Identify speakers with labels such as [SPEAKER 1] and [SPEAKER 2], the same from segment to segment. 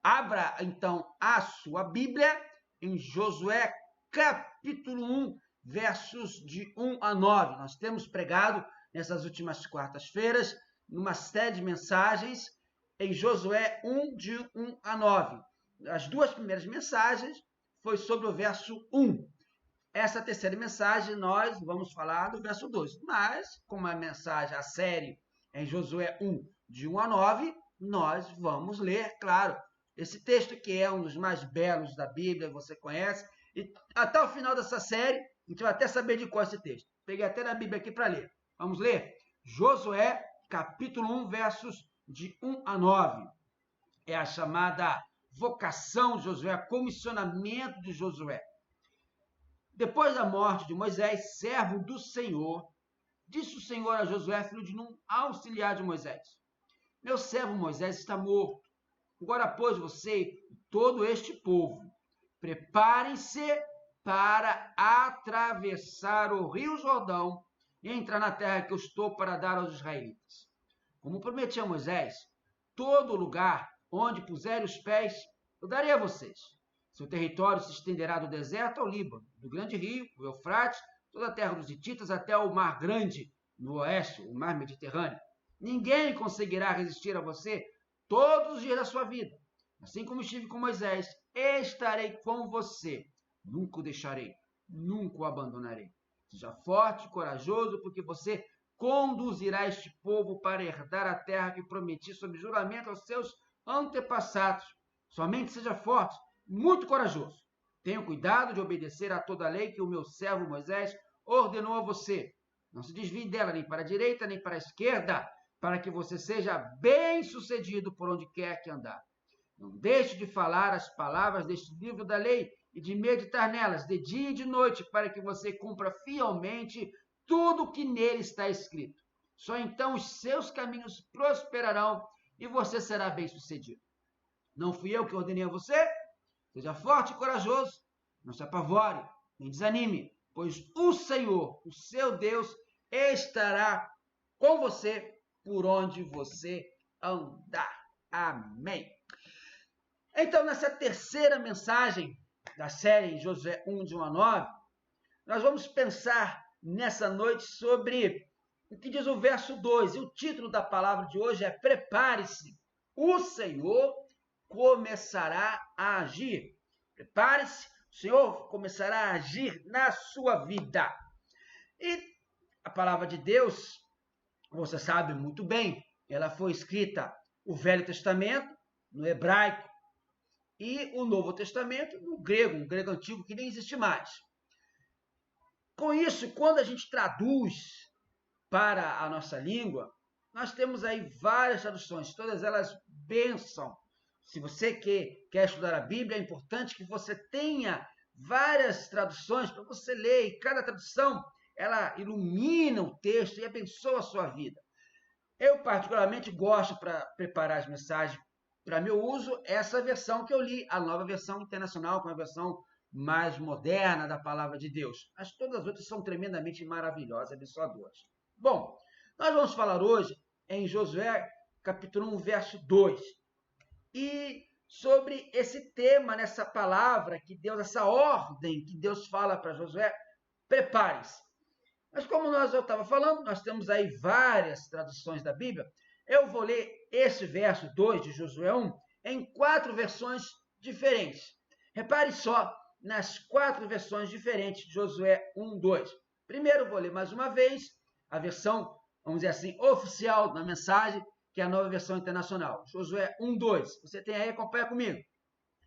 [SPEAKER 1] Abra, então, a sua Bíblia em Josué, capítulo 1, versos de 1 a 9. Nós temos pregado nessas últimas quartas-feiras, numa série de mensagens, em Josué 1, de 1 a 9. As duas primeiras mensagens foi sobre o verso 1. Essa terceira mensagem, nós vamos falar do verso 2. Mas, como a mensagem, a série é em Josué 1, de 1 a 9, nós vamos ler, claro, esse texto que é um dos mais belos da Bíblia, você conhece, e até o final dessa série, a gente vai até saber de qual é esse texto. Peguei até na Bíblia aqui para ler. Vamos ler? Josué, capítulo 1, versos de 1 a 9. É a chamada vocação de Josué, comissionamento de Josué. Depois da morte de Moisés, servo do Senhor, disse o Senhor a Josué, filho de Num, auxiliar de Moisés: meu servo Moisés está morto. Agora, pois, você e todo este povo, preparem-se para atravessar o rio Jordão e entrar na terra que eu estou para dar aos israelitas. Como prometi a Moisés, todo lugar onde puserem os pés, eu darei a vocês. Seu território se estenderá do deserto ao Líbano, do grande rio, o Eufrates, toda a terra dos hititas até o mar grande, no oeste, o mar Mediterrâneo. Ninguém conseguirá resistir a você todos os dias da sua vida. Assim como estive com Moisés, estarei com você. Nunca o deixarei, nunca o abandonarei. Seja forte e corajoso, porque você conduzirá este povo para herdar a terra que prometi sob juramento aos seus antepassados. Somente seja forte, muito corajoso. Tenha cuidado de obedecer a toda a lei que o meu servo Moisés ordenou a você. Não se desvie dela nem para a direita nem para a esquerda, para que você seja bem-sucedido por onde quer que andar. Não deixe de falar as palavras deste livro da lei e de meditar nelas de dia e de noite, para que você cumpra fielmente tudo o que nele está escrito. Só então os seus caminhos prosperarão e você será bem-sucedido. Não fui eu que ordenei a você? Seja forte e corajoso, não se apavore, nem desanime, pois o Senhor, o seu Deus, estará com você por onde você andar. Amém. Então, nessa terceira mensagem da série Josué 1, de 1 a 9, nós vamos pensar nessa noite sobre o que diz o verso 2. E o título da palavra de hoje é: prepare-se, o Senhor começará a agir. Prepare-se, o Senhor começará a agir na sua vida. E a palavra de Deus, você sabe muito bem, ela foi escrita o Velho Testamento, no hebraico, e o Novo Testamento no grego, um grego antigo que nem existe mais. Com isso, quando a gente traduz para a nossa língua, nós temos aí várias traduções, todas elas bênção. Se você quer estudar a Bíblia, é importante que você tenha várias traduções para você ler, e cada tradução ela ilumina o texto e abençoa a sua vida. Eu, particularmente, gosto, para preparar as mensagens para meu uso, essa versão que eu li, a nova versão internacional, com a versão mais moderna da palavra de Deus. Mas todas as outras são tremendamente maravilhosas, abençoadoras. Bom, nós vamos falar hoje em Josué, capítulo 1, verso 2. E sobre esse tema, nessa palavra que Deus, essa ordem que Deus fala para Josué: prepare-se. Mas como eu estava falando, nós temos aí várias traduções da Bíblia. Eu vou ler esse verso 2 de Josué 1 em 4 versões diferentes. Repare só nas 4 versões diferentes de Josué 1, 2. Primeiro, eu vou ler mais uma vez a versão, vamos dizer assim, oficial da mensagem, que é a nova versão internacional. Josué 1, 2. Você tem aí, acompanha comigo.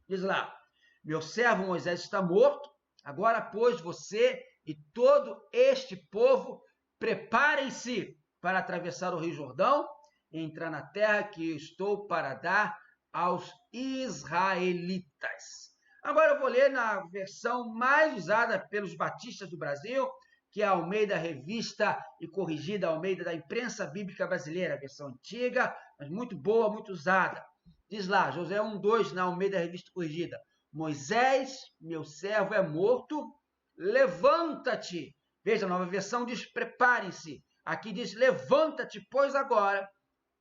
[SPEAKER 1] Diz lá: meu servo Moisés está morto, agora, pois, você e todo este povo preparem-se para atravessar o rio Jordão e entrar na terra que eu estou para dar aos israelitas. Agora eu vou ler na versão mais usada pelos batistas do Brasil, que é a Almeida Revista e Corrigida, a Almeida da Imprensa Bíblica Brasileira, a versão antiga, mas muito boa, muito usada. Diz lá, Josué 1, 2, na Almeida Revista Corrigida: Moisés, meu servo, é morto, levanta-te. Veja, a nova versão diz: preparem-se. Aqui diz: levanta-te, pois agora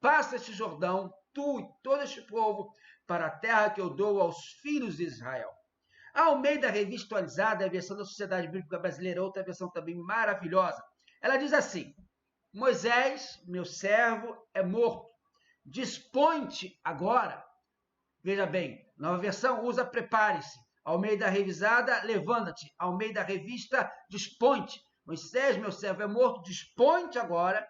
[SPEAKER 1] passa este Jordão, tu e todo este povo, para a terra que eu dou aos filhos de Israel. Ao meio da revista atualizada, a versão da Sociedade Bíblica Brasileira, outra versão também maravilhosa, ela diz assim: Moisés, meu servo, é morto. Dispõe-te agora. Veja bem, nova versão usa prepare-se. Ao meio da revisada, levanta-te. Ao meio da revista, dispõe-te. Moisés, meu servo, é morto. Dispõe-te agora.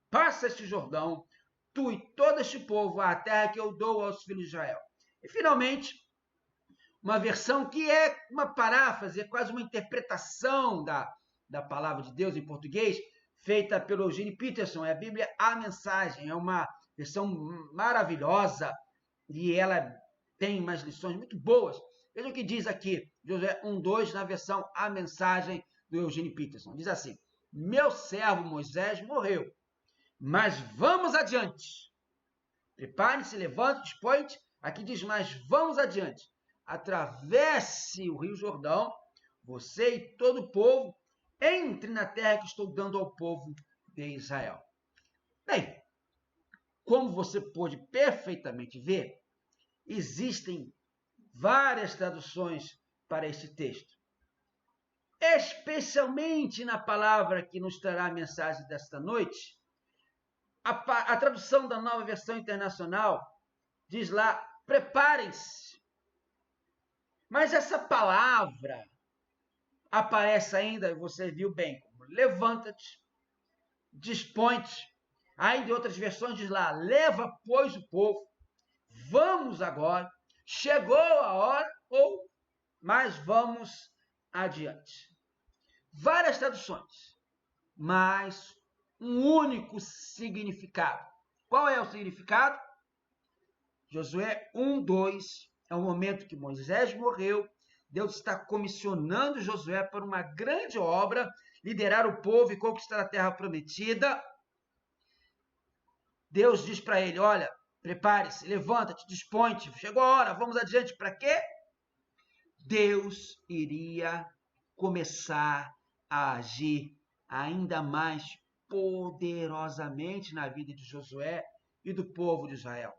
[SPEAKER 1] Passa este Jordão, tu e todo este povo, à terra que eu dou aos filhos de Israel. E, finalmente, uma versão que é uma paráfrase, é quase uma interpretação da palavra de Deus em português, feita pelo Eugene Peterson, é a Bíblia A Mensagem, é uma versão maravilhosa e ela tem umas lições muito boas. Veja o que diz aqui, Josué 1:2, na versão A Mensagem do Eugene Peterson. Diz assim: meu servo Moisés morreu, mas vamos adiante. Prepare-se, levante, dispõe-te. Aqui diz, mas vamos adiante. Atravesse o Rio Jordão, você e todo o povo, entre na terra que estou dando ao povo de Israel. Bem, como você pôde perfeitamente ver, existem várias traduções para este texto. Especialmente na palavra que nos trará a mensagem desta noite, a tradução da Nova Versão Internacional diz lá, preparem-se. Mas essa palavra aparece ainda, você viu bem, como levanta-te, dispõe-te. Ainda em outras versões diz lá, leva, pois, o povo, vamos agora, chegou a hora, ou mas vamos adiante. Várias traduções, mas um único significado. Qual é o significado? Josué 1:2 é o momento que Moisés morreu. Deus está comissionando Josué para uma grande obra, liderar o povo e conquistar a terra prometida. Deus diz para ele, olha, prepare-se, levanta-te, dispõe-te, chegou a hora, vamos adiante. Para quê? Deus iria começar a agir ainda mais poderosamente na vida de Josué e do povo de Israel.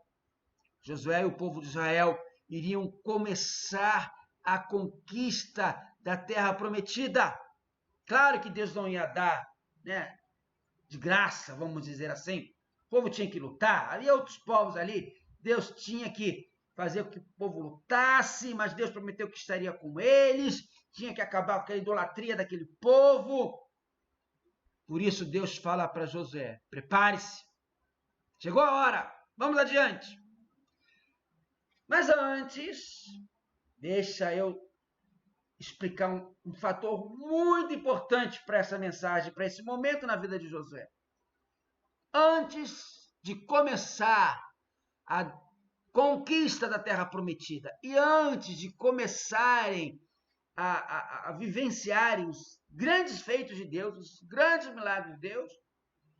[SPEAKER 1] Josué e o povo de Israel iriam começar a conquista da terra prometida. Claro que Deus não ia dar, né, de graça, vamos dizer assim. O povo tinha que lutar, havia outros povos ali, Deus tinha que fazer com que o povo lutasse, mas Deus prometeu que estaria com eles, tinha que acabar com aquela idolatria daquele povo. Por isso Deus fala para Josué, prepare-se, chegou a hora, vamos adiante. Mas antes, deixa eu explicar um fator muito importante para essa mensagem, para esse momento na vida de Josué. Antes de começar a conquista da terra prometida e antes de começarem a vivenciarem os grandes feitos de Deus, os grandes milagres de Deus,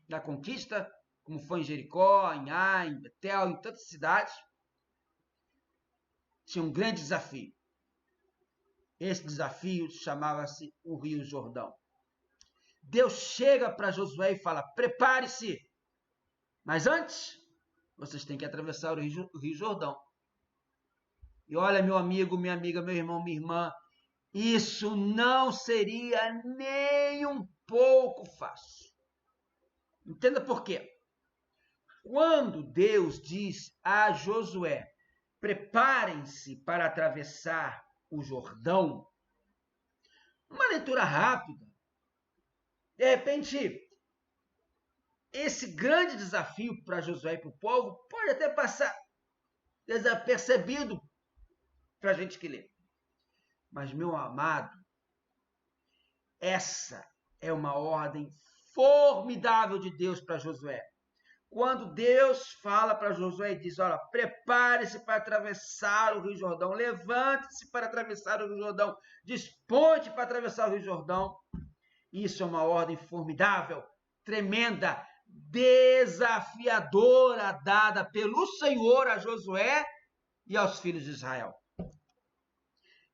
[SPEAKER 1] da conquista, como foi em Jericó, em Ai, em Betel, em tantas cidades, tinha um grande desafio. Esse desafio chamava-se o Rio Jordão. Deus chega para Josué e fala, prepare-se, mas antes, vocês têm que atravessar o Rio Jordão. E olha, meu amigo, minha amiga, meu irmão, minha irmã, isso não seria nem um pouco fácil. Entenda por quê. Quando Deus diz a Josué, preparem-se para atravessar o Jordão, uma leitura rápida, de repente, esse grande desafio para Josué e para o povo pode até passar desapercebido para a gente que lê. Mas, meu amado, essa é uma ordem formidável de Deus para Josué. Quando Deus fala para Josué e diz, olha, prepare-se para atravessar o Rio Jordão, levante-se para atravessar o Rio Jordão, dispõe-te para atravessar o Rio Jordão. Isso é uma ordem formidável, tremenda, desafiadora, dada pelo Senhor a Josué e aos filhos de Israel.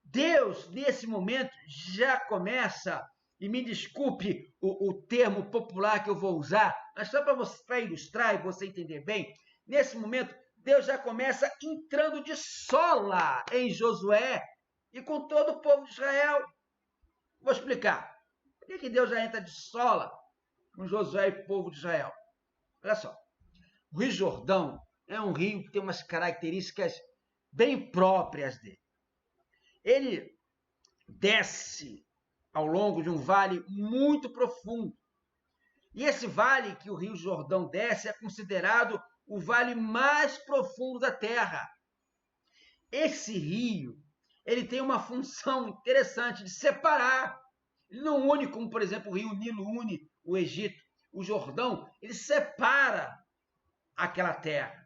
[SPEAKER 1] Deus, nesse momento, já começa, e me desculpe o termo popular que eu vou usar, mas só para ilustrar e você entender bem, nesse momento, Deus já começa entrando de sola em Josué e com todo o povo de Israel. Vou explicar. Por que Deus já entra de sola com Josué e o povo de Israel? Olha só. O Rio Jordão é um rio que tem umas características bem próprias dele. Ele desce ao longo de um vale muito profundo. E esse vale que o Rio Jordão desce é considerado o vale mais profundo da Terra. Esse rio, ele tem uma função interessante de separar. Ele não une como, por exemplo, o rio Nilo une o Egito. O Jordão, ele separa aquela terra.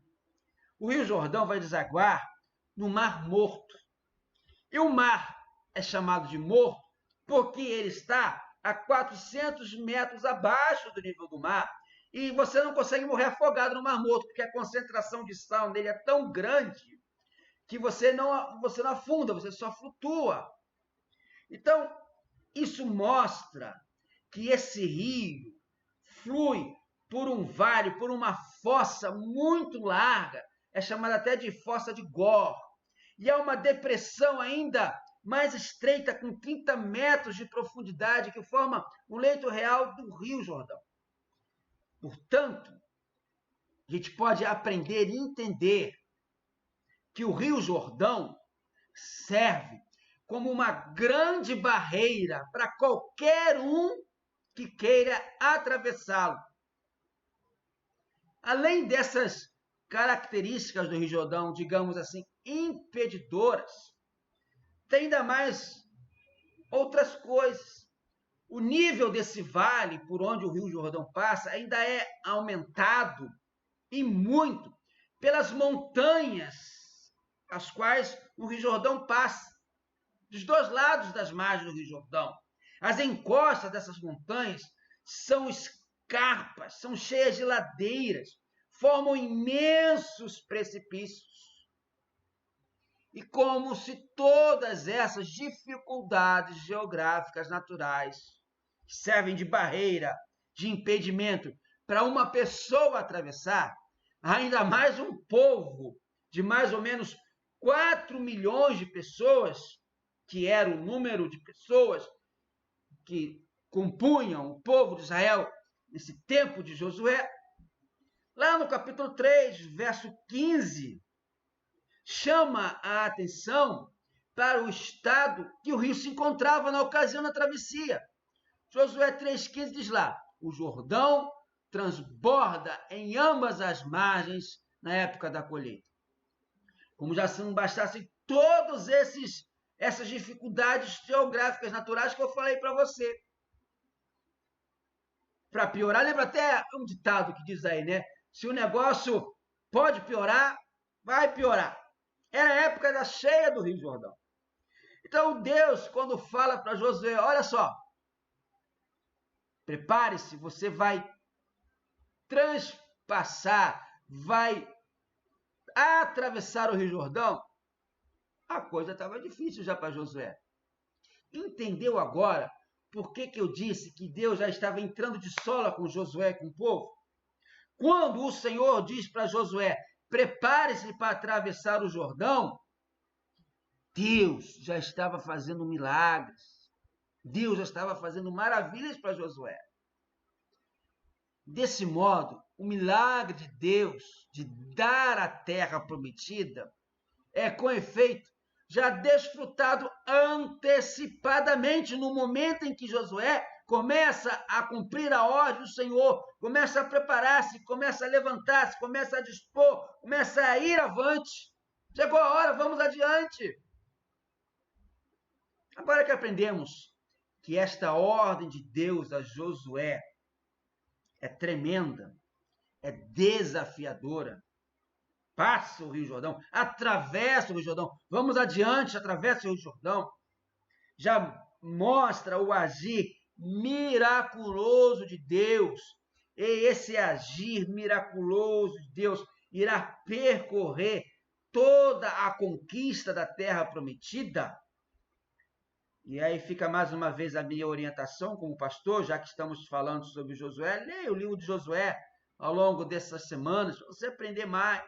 [SPEAKER 1] O Rio Jordão vai desaguar no Mar Morto. E o mar é chamado de morto porque ele está a 400 metros abaixo do nível do mar. E você não consegue morrer afogado no Mar Morto, porque a concentração de sal nele é tão grande que você não afunda, você só flutua. Então, isso mostra que esse rio flui por um vale, por uma fossa muito larga, é chamada até de fossa de Gor. E é uma depressão ainda mais estreita, com 30 metros de profundidade, que forma o leito real do Rio Jordão. Portanto, a gente pode aprender e entender que o Rio Jordão serve como uma grande barreira para qualquer um que queira atravessá-lo. Além dessas características do Rio Jordão, digamos assim, impedidoras, tem ainda mais outras coisas. O nível desse vale por onde o Rio Jordão passa ainda é aumentado e muito pelas montanhas as quais o Rio Jordão passa, dos dois lados das margens do Rio Jordão. As encostas dessas montanhas são escarpas, são cheias de ladeiras, formam imensos precipícios. E como se todas essas dificuldades geográficas naturais servem de barreira, de impedimento para uma pessoa atravessar, ainda mais um povo de mais ou menos 4 milhões de pessoas, que era o número de pessoas que compunham o povo de Israel nesse tempo de Josué, lá no capítulo 3, verso 15, chama a atenção para o estado que o rio se encontrava na ocasião da travessia. Josué 3,15 diz lá: o Jordão transborda em ambas as margens na época da colheita. Como já se não bastassem todas essas dificuldades geográficas naturais que eu falei para você. Para piorar, lembra até um ditado que diz aí, né? Se o negócio pode piorar, vai piorar. Era a época da cheia do Rio Jordão. Então Deus, quando fala para Josué, olha só, prepare-se, você vai transpassar, vai atravessar o Rio Jordão, a coisa estava difícil já para Josué. Entendeu agora por que eu disse que Deus já estava entrando de sola com Josué, com o povo? Quando o Senhor diz para Josué, prepare-se para atravessar o Jordão, Deus já estava fazendo milagres. Deus já estava fazendo maravilhas para Josué. Desse modo, o milagre de Deus de dar a terra prometida é, com efeito, já desfrutado antecipadamente no momento em que Josué começa a cumprir a ordem do Senhor, começa a preparar-se, começa a levantar-se, começa a dispor, começa a ir avante. Chegou a hora, vamos adiante. Agora que aprendemos que esta ordem de Deus a Josué é tremenda, é desafiadora, passa o Rio Jordão, atravessa o Rio Jordão, vamos adiante, atravessa o Rio Jordão, já mostra o agir miraculoso de Deus. E esse agir miraculoso de Deus irá percorrer toda a conquista da terra prometida. E aí fica mais uma vez a minha orientação como pastor, já que estamos falando sobre Josué, leia o livro de Josué ao longo dessas semanas, para você aprender mais.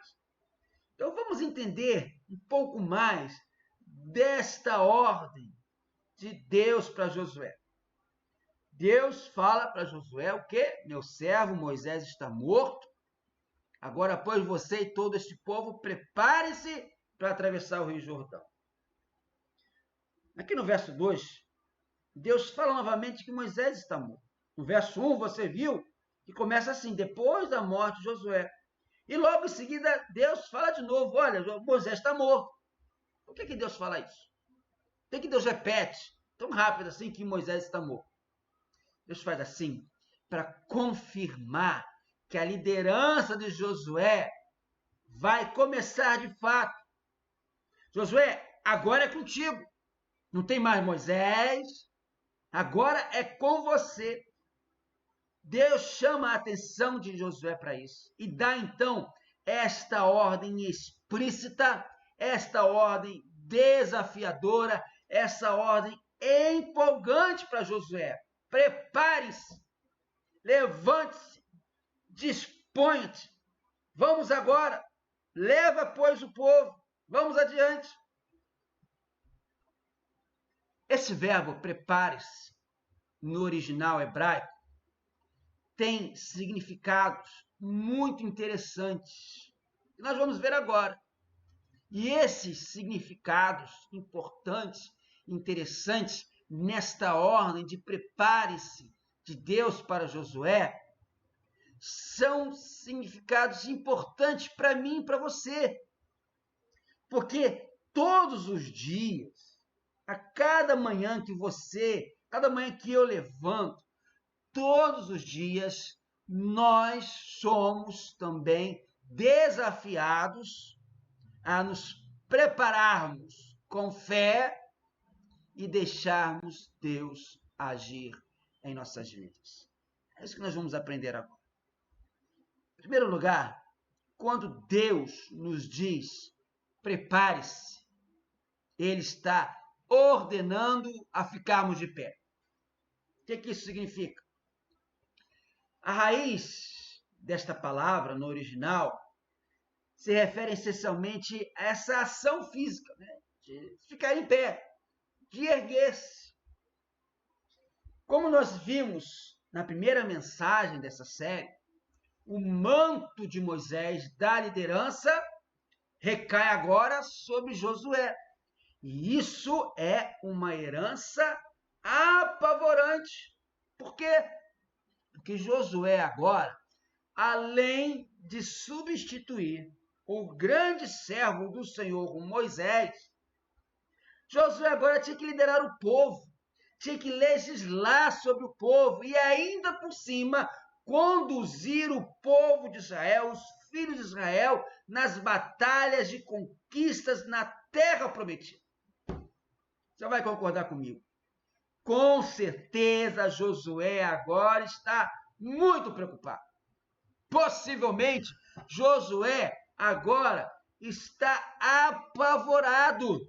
[SPEAKER 1] Então vamos entender um pouco mais desta ordem de Deus para Josué. Deus fala para Josué o quê? Meu servo Moisés está morto. Agora, pois, você e todo este povo, prepare-se para atravessar o Rio Jordão. Aqui no verso 2, Deus fala novamente que Moisés está morto. No verso 1, você viu que começa assim, depois da morte de Josué. E logo em seguida, Deus fala de novo, olha, Moisés está morto. Por que Deus fala isso? Por que Deus repete tão rápido assim que Moisés está morto? Deus faz assim para confirmar que a liderança de Josué vai começar de fato. Josué, agora é contigo. Não tem mais Moisés. Agora é com você. Deus chama a atenção de Josué para isso e dá então esta ordem explícita, esta ordem desafiadora, essa ordem empolgante para Josué. Prepare-se, levante-se, disponha-te. Vamos agora, leva, pois, o povo, vamos adiante. Esse verbo prepare-se, no original hebraico, tem significados muito interessantes, que nós vamos ver agora. E esses significados importantes, interessantes, nesta ordem de prepare-se de Deus para Josué, são significados importantes para mim e para você. Porque todos os dias, a cada manhã que eu levanto, todos os dias, nós somos também desafiados a nos prepararmos com fé e deixarmos Deus agir em nossas vidas. É isso que nós vamos aprender agora. Em primeiro lugar, quando Deus nos diz, prepare-se, Ele está ordenando a ficarmos de pé. O que isso significa? A raiz desta palavra, no original, se refere essencialmente a essa ação física, né? De ficar em pé, de erguer-se. Como nós vimos na primeira mensagem dessa série, o manto de Moisés da liderança recai agora sobre Josué. E isso é uma herança apavorante. Por quê? Porque Josué agora, além de substituir o grande servo do Senhor, Moisés, Josué agora tinha que liderar o povo, tinha que legislar sobre o povo e ainda por cima conduzir o povo de Israel, os filhos de Israel, nas batalhas de conquistas na terra prometida. Você vai concordar comigo? Com certeza Josué agora está muito preocupado. Possivelmente Josué agora está apavorado.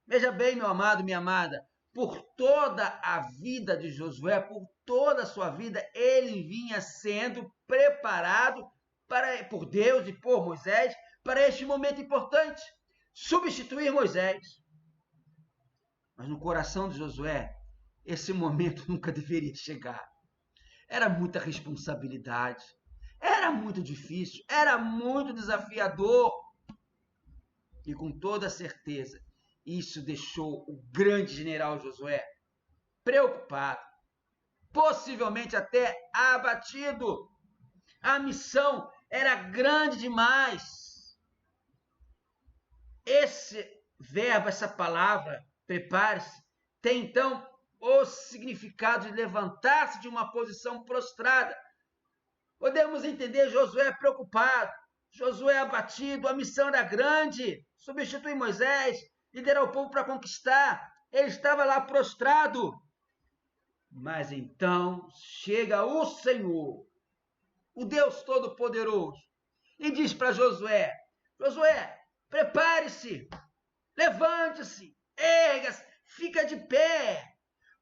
[SPEAKER 1] Veja bem, meu amado, minha amada, por toda a vida de Josué, por toda a sua vida, ele vinha sendo preparado por Deus e por Moisés para este momento importante, substituir Moisés. Mas no coração de Josué, esse momento nunca deveria chegar. Era muita responsabilidade, era muito difícil, era muito desafiador. E com toda certeza, isso deixou o grande general Josué preocupado, possivelmente até abatido. A missão era grande demais. Esse verbo, essa palavra, prepare-se, tem então o significado de levantar-se de uma posição prostrada. Podemos entender Josué preocupado, Josué abatido, a missão era grande, substituir Moisés, liderar o povo para conquistar, ele estava lá prostrado. Mas então chega o Senhor, o Deus Todo-Poderoso, e diz para Josué, Josué, prepare-se, levante-se, erga-se, fica de pé,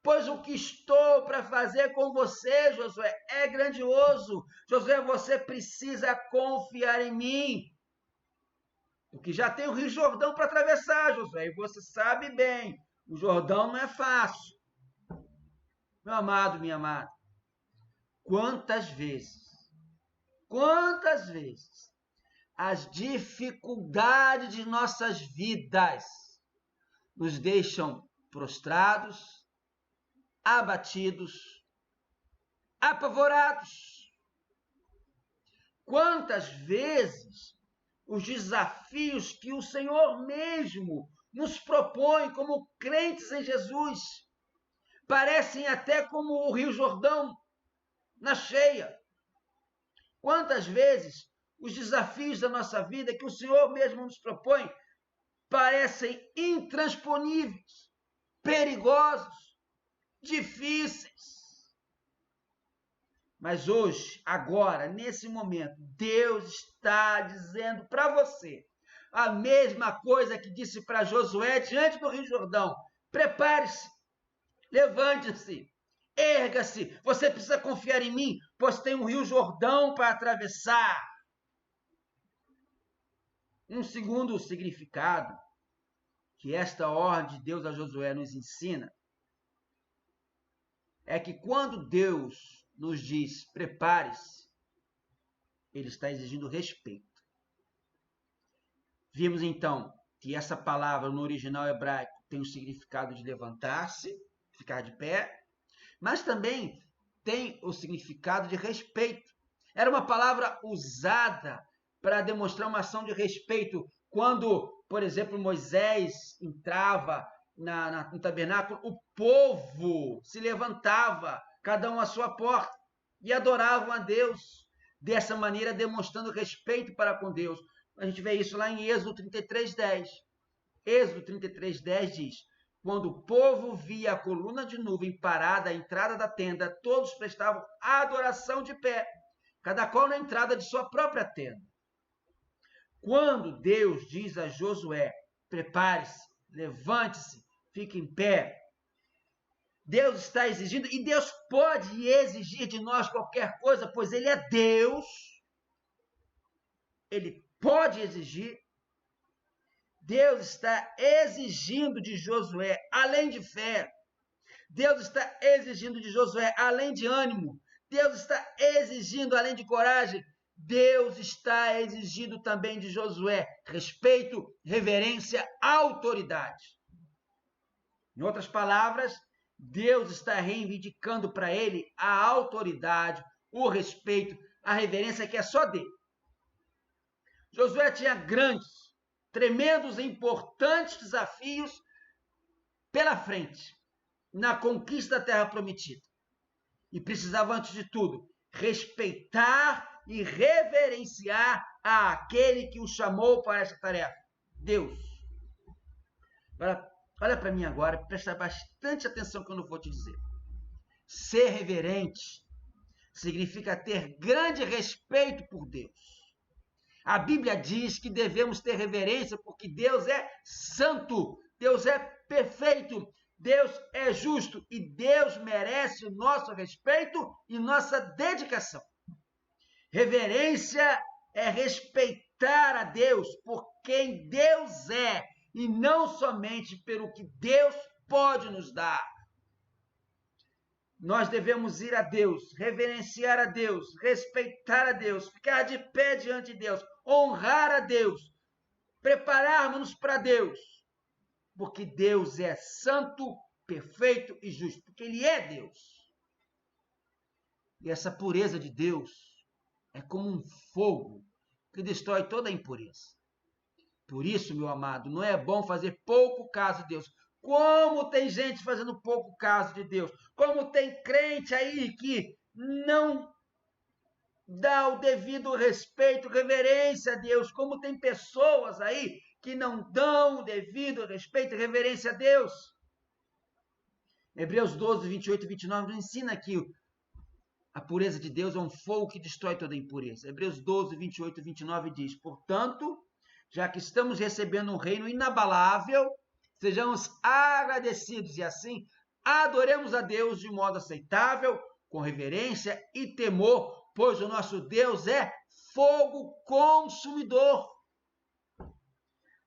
[SPEAKER 1] pois o que estou para fazer com você, Josué, é grandioso. Josué, você precisa confiar em mim. Porque já tem o Rio Jordão para atravessar, Josué, e você sabe bem, o Jordão não é fácil. Meu amado, minha amada, quantas vezes as dificuldades de nossas vidas nos deixam prostrados, abatidos, apavorados. Quantas vezes os desafios que o Senhor mesmo nos propõe como crentes em Jesus parecem até como o Rio Jordão na cheia. Quantas vezes os desafios da nossa vida que o Senhor mesmo nos propõe parecem intransponíveis, perigosos, difíceis. Mas hoje, agora, nesse momento, Deus está dizendo para você a mesma coisa que disse para Josué diante do Rio Jordão. Prepare-se, levante-se, erga-se. Você precisa confiar em mim, pois tem um Rio Jordão para atravessar. Um segundo significado que esta ordem de Deus a Josué nos ensina é que quando Deus nos diz prepare-se, ele está exigindo respeito. Vimos então que essa palavra no original hebraico tem o significado de levantar-se, ficar de pé, mas também tem o significado de respeito. Era uma palavra usada para demonstrar uma ação de respeito quando, por exemplo, Moisés entrava no tabernáculo, o povo se levantava, cada um à sua porta, e adoravam a Deus, dessa maneira demonstrando respeito para com Deus. A gente vê isso lá em Êxodo 33:10. Êxodo 33:10 diz: quando o povo via a coluna de nuvem parada à entrada da tenda, todos prestavam adoração de pé, cada qual na entrada de sua própria tenda. Quando Deus diz a Josué, prepare-se, levante-se, fique em pé, Deus está exigindo, e Deus pode exigir de nós qualquer coisa, pois Ele é Deus. Ele pode exigir. Deus está exigindo de Josué, além de fé. Deus está exigindo de Josué, além de ânimo. Deus está exigindo, além de coragem. Deus está exigindo também de Josué respeito, reverência, autoridade. Em outras palavras, Deus está reivindicando para ele a autoridade, o respeito, a reverência que é só dele. Josué tinha grandes, tremendos e importantes desafios pela frente na conquista da terra prometida. E precisava, antes de tudo, respeitar e reverenciar aquele que o chamou para essa tarefa, Deus. Olha para mim agora, presta bastante atenção no que eu não vou te dizer. Ser reverente significa ter grande respeito por Deus. A Bíblia diz que devemos ter reverência porque Deus é santo, Deus é perfeito, Deus é justo e Deus merece o nosso respeito e nossa dedicação. Reverência é respeitar a Deus por quem Deus é e não somente pelo que Deus pode nos dar. Nós devemos ir a Deus, reverenciar a Deus, respeitar a Deus, ficar de pé diante de Deus, honrar a Deus, prepararmos-nos para Deus, porque Deus é santo, perfeito e justo, porque Ele é Deus. E essa pureza de Deus é como um fogo que destrói toda a impureza. Por isso, meu amado, não é bom fazer pouco caso de Deus. Como tem gente fazendo pouco caso de Deus. Como tem crente aí que não dá o devido respeito, reverência a Deus. Como tem pessoas aí que não dão o devido respeito e reverência a Deus. Hebreus 12, 28 e 29 nos ensina que a pureza de Deus é um fogo que destrói toda a impureza. Hebreus 12, 28 e 29 diz: portanto, já que estamos recebendo um reino inabalável, sejamos agradecidos e assim adoremos a Deus de modo aceitável, com reverência e temor, pois o nosso Deus é fogo consumidor.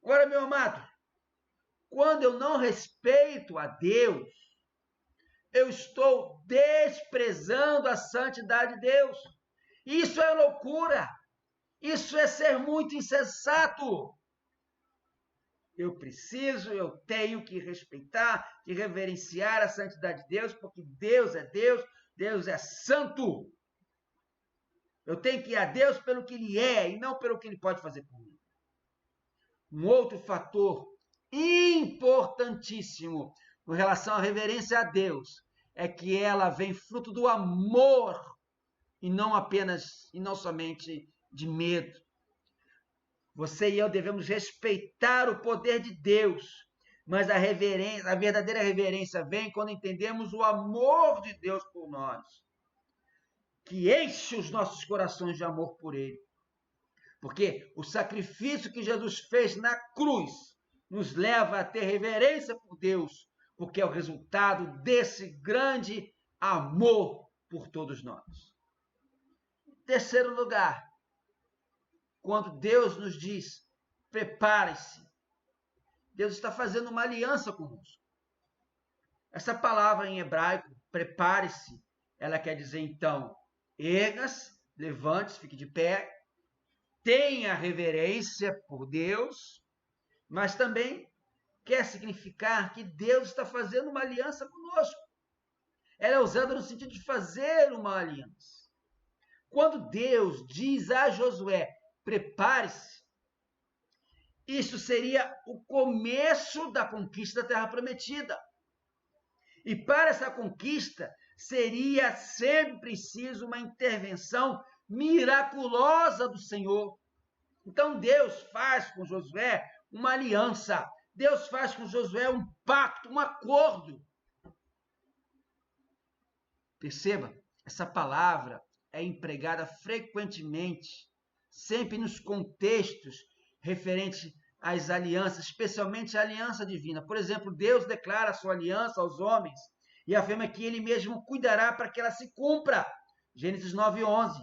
[SPEAKER 1] Agora, meu amado, quando eu não respeito a Deus, eu estou desprezando a santidade de Deus. Isso é loucura. Isso é ser muito insensato. Eu tenho que respeitar, que reverenciar a santidade de Deus, porque Deus, Deus é santo. Eu tenho que ir a Deus pelo que Ele é e não pelo que Ele pode fazer por mim. Um outro fator importantíssimo com relação à reverência a Deus é que ela vem fruto do amor e não somente de medo. Você e eu devemos respeitar o poder de Deus, mas a verdadeira reverência vem quando entendemos o amor de Deus por nós, que enche os nossos corações de amor por Ele. Porque o sacrifício que Jesus fez na cruz nos leva a ter reverência por Deus, porque é o resultado desse grande amor por todos nós. Em terceiro lugar, quando Deus nos diz, prepare-se, Deus está fazendo uma aliança conosco. Essa palavra em hebraico, prepare-se, ela quer dizer então, erga-se, levante-se, fique de pé, tenha reverência por Deus, mas também quer significar que Deus está fazendo uma aliança conosco. Ela é usada no sentido de fazer uma aliança. Quando Deus diz a Josué, prepare-se, isso seria o começo da conquista da Terra Prometida. E para essa conquista, seria sempre preciso uma intervenção miraculosa do Senhor. Então Deus faz com Josué uma aliança. Deus faz com Josué um pacto, um acordo. Perceba, essa palavra é empregada frequentemente, sempre nos contextos referentes às alianças, especialmente a aliança divina. Por exemplo, Deus declara a sua aliança aos homens e afirma que Ele mesmo cuidará para que ela se cumpra. Gênesis 9:11.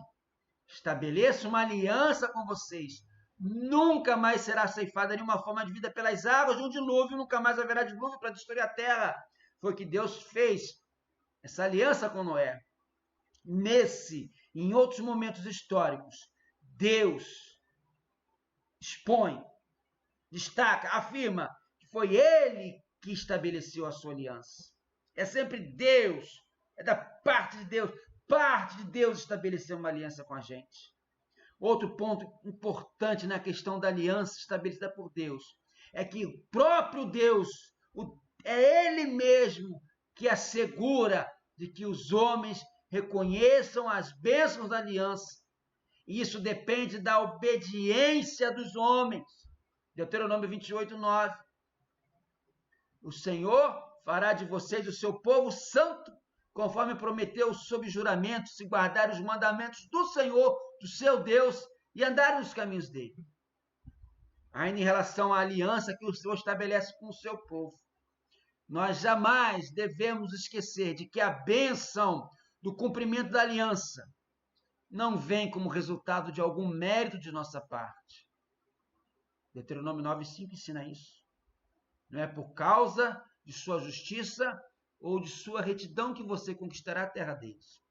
[SPEAKER 1] Estabeleço uma aliança com vocês. Nunca mais será ceifada nenhuma forma de vida pelas águas de um dilúvio, nunca mais haverá dilúvio para destruir a terra. Foi o que Deus fez, essa aliança com Noé. E em outros momentos históricos, Deus expõe, destaca, afirma que foi Ele que estabeleceu a sua aliança. É sempre Deus, é da parte de Deus estabeleceu uma aliança com a gente. Outro ponto importante na questão da aliança estabelecida por Deus é que o próprio Deus, é Ele mesmo que assegura de que os homens reconheçam as bênçãos da aliança. E isso depende da obediência dos homens. Deuteronômio 28:9. O Senhor fará de vocês o seu povo santo, conforme prometeu sob juramento, se guardar os mandamentos do Senhor, do seu Deus, e andar nos caminhos dele. Ainda em relação à aliança que o Senhor estabelece com o seu povo, nós jamais devemos esquecer de que a bênção do cumprimento da aliança não vem como resultado de algum mérito de nossa parte. Deuteronômio 9:5 ensina isso. Não é por causa de sua justiça ou de sua retidão que você conquistará a terra deles,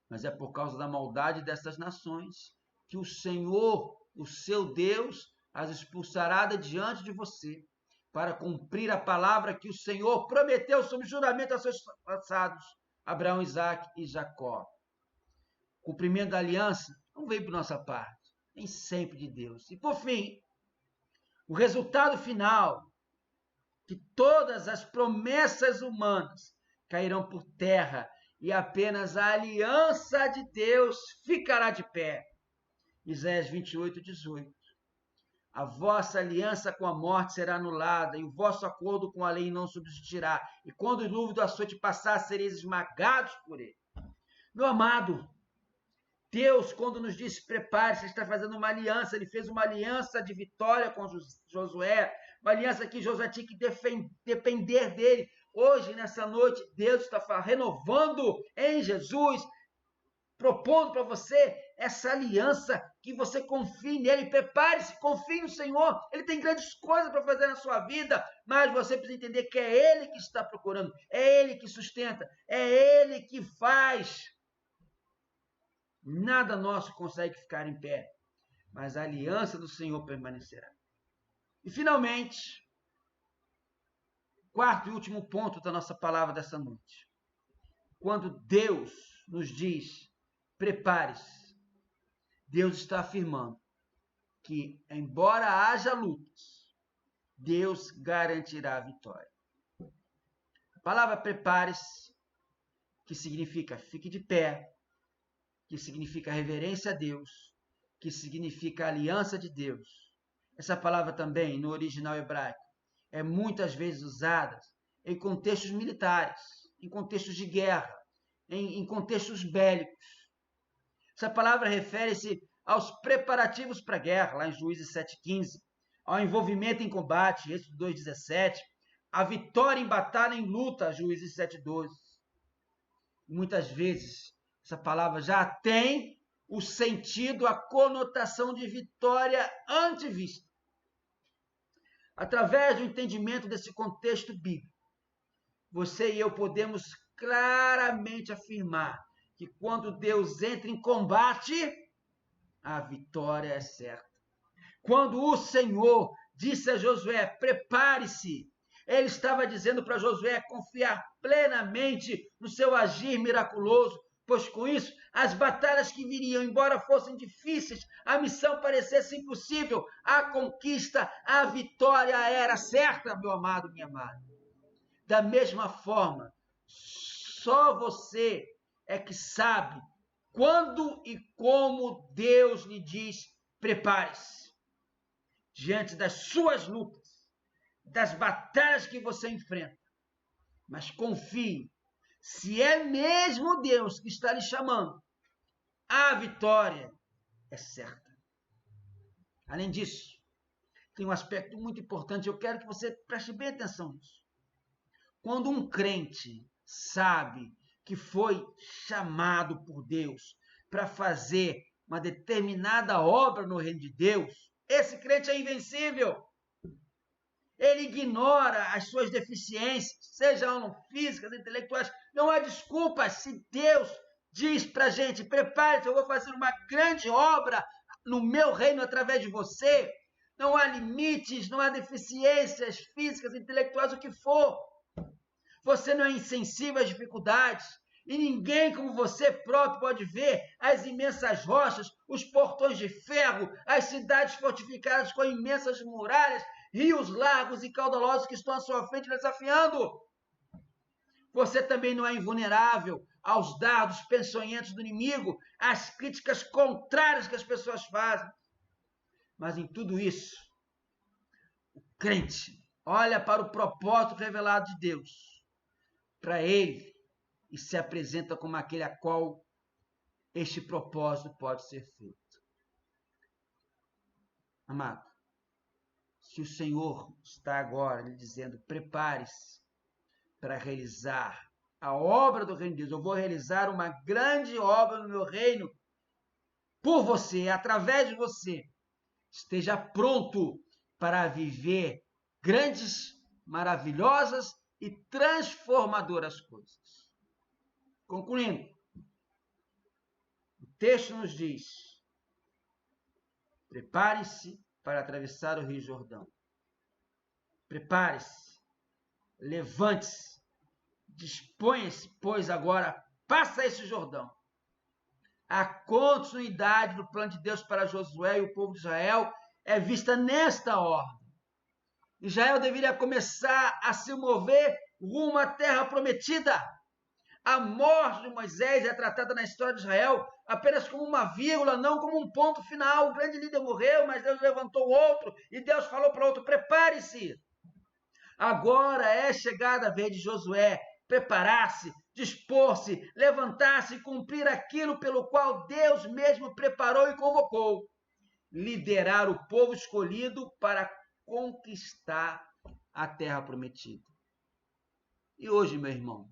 [SPEAKER 1] mas é por causa da maldade dessas nações que o Senhor, o seu Deus, as expulsará de diante de você, para cumprir a palavra que o Senhor prometeu sob juramento a seus passados, Abraão, Isaque e Jacó. O cumprimento da aliança não veio por nossa parte, nem sempre de Deus. E por fim, o resultado final, que todas as promessas humanas cairão por terra e apenas a aliança de Deus ficará de pé. Isaías 28:18. A vossa aliança com a morte será anulada, e o vosso acordo com a lei não subsistirá. E quando o dilúvio do açoite passar, sereis esmagados por ele. Meu amado, Deus, quando nos diz prepare-se, está fazendo uma aliança. Ele fez uma aliança de vitória com Josué, uma aliança que Josué tinha que depender dele. Hoje, nessa noite, Deus está renovando em Jesus propondo para você essa aliança, que você confie nele, prepare-se, confie no Senhor, ele tem grandes coisas para fazer na sua vida, mas você precisa entender que é ele que está procurando, é ele que sustenta, é ele que faz. Nada nosso consegue ficar em pé, mas a aliança do Senhor permanecerá. E finalmente, quarto e último ponto da nossa palavra dessa noite. Quando Deus nos diz, prepare-se, Deus está afirmando que, embora haja lutas, Deus garantirá a vitória. A palavra prepare-se, que significa fique de pé, que significa reverência a Deus, que significa aliança de Deus. Essa palavra também, no original hebraico, é muitas vezes usada em contextos militares, em contextos de guerra, em contextos bélicos. Essa palavra refere-se aos preparativos para a guerra, lá em Juízes 7,15, ao envolvimento em combate, Êxodo 2,17, a vitória em batalha em luta, Juízes 7,12. Muitas vezes, essa palavra já tem o sentido, a conotação de vitória antevista. Através do entendimento desse contexto bíblico, você e eu podemos claramente afirmar que quando Deus entra em combate, a vitória é certa. Quando o Senhor disse a Josué, prepare-se, ele estava dizendo para Josué confiar plenamente no seu agir miraculoso, pois com isso, as batalhas que viriam, embora fossem difíceis, a missão parecesse impossível, a conquista, a vitória era certa, meu amado, minha amada. Da mesma forma, só você é que sabe quando e como Deus lhe diz, prepare-se. Diante das suas lutas, das batalhas que você enfrenta. Mas confie, se é mesmo Deus que está lhe chamando, a vitória é certa. Além disso, tem um aspecto muito importante, eu quero que você preste bem atenção nisso. Quando um crente sabe que foi chamado por Deus para fazer uma determinada obra no reino de Deus, esse crente é invencível. Ele ignora as suas deficiências, sejam físicas, intelectuais. Não há desculpas. Se Deus diz para a gente, prepare-se, eu vou fazer uma grande obra no meu reino através de você, não há limites, não há deficiências físicas, intelectuais, o que for. Você não é insensível às dificuldades. E ninguém como você próprio pode ver as imensas rochas, os portões de ferro, as cidades fortificadas com imensas muralhas, rios largos e caudalosos que estão à sua frente desafiando. Você também não é invulnerável aos dardos peçonhentos do inimigo, às críticas contrárias que as pessoas fazem. Mas em tudo isso, o crente olha para o propósito revelado de Deus, para ele, e se apresenta como aquele a qual este propósito pode ser feito. Amado, se o Senhor está agora lhe dizendo, prepare-se para realizar a obra do reino de Deus, eu vou realizar uma grande obra no meu reino, por você, através de você, esteja pronto para viver grandes, maravilhosas e transformadoras coisas. Concluindo, o texto nos diz, prepare-se para atravessar o Rio Jordão. Prepare-se, levante-se, disponha-se, pois agora passa esse Jordão. A continuidade do plano de Deus para Josué e o povo de Israel é vista nesta ordem. Israel deveria começar a se mover rumo à terra prometida. A morte de Moisés é tratada na história de Israel apenas como uma vírgula, não como um ponto final. O grande líder morreu, mas Deus levantou outro e Deus falou para outro, prepare-se. Agora é chegada a vez de Josué preparar-se, dispor-se, levantar-se e cumprir aquilo pelo qual Deus mesmo preparou e convocou. Liderar o povo escolhido para conquistar a terra prometida. E hoje, meu irmão,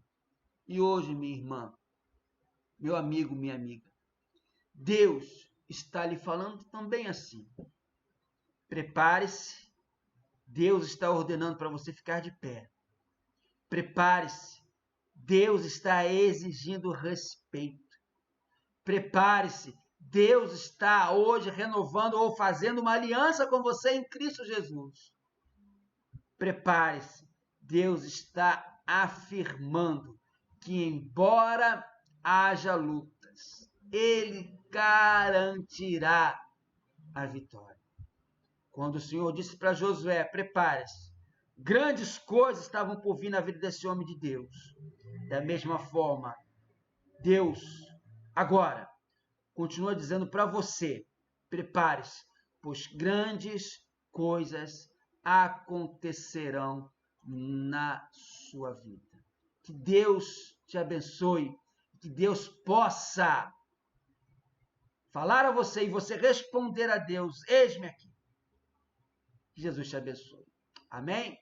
[SPEAKER 1] e hoje, minha irmã, meu amigo, minha amiga, Deus está lhe falando também assim. Prepare-se. Deus está ordenando para você ficar de pé. Prepare-se. Deus está exigindo respeito. Prepare-se. Deus está hoje renovando ou fazendo uma aliança com você em Cristo Jesus. Prepare-se. Deus está afirmando que, embora haja lutas, Ele garantirá a vitória. Quando o Senhor disse para Josué, prepare-se, grandes coisas estavam por vir na vida desse homem de Deus. Da mesma forma, Deus agora continua dizendo para você, prepare-se, pois grandes coisas acontecerão na sua vida. Que Deus te abençoe, que Deus possa falar a você e você responder a Deus, eis-me aqui. Que Jesus te abençoe. Amém?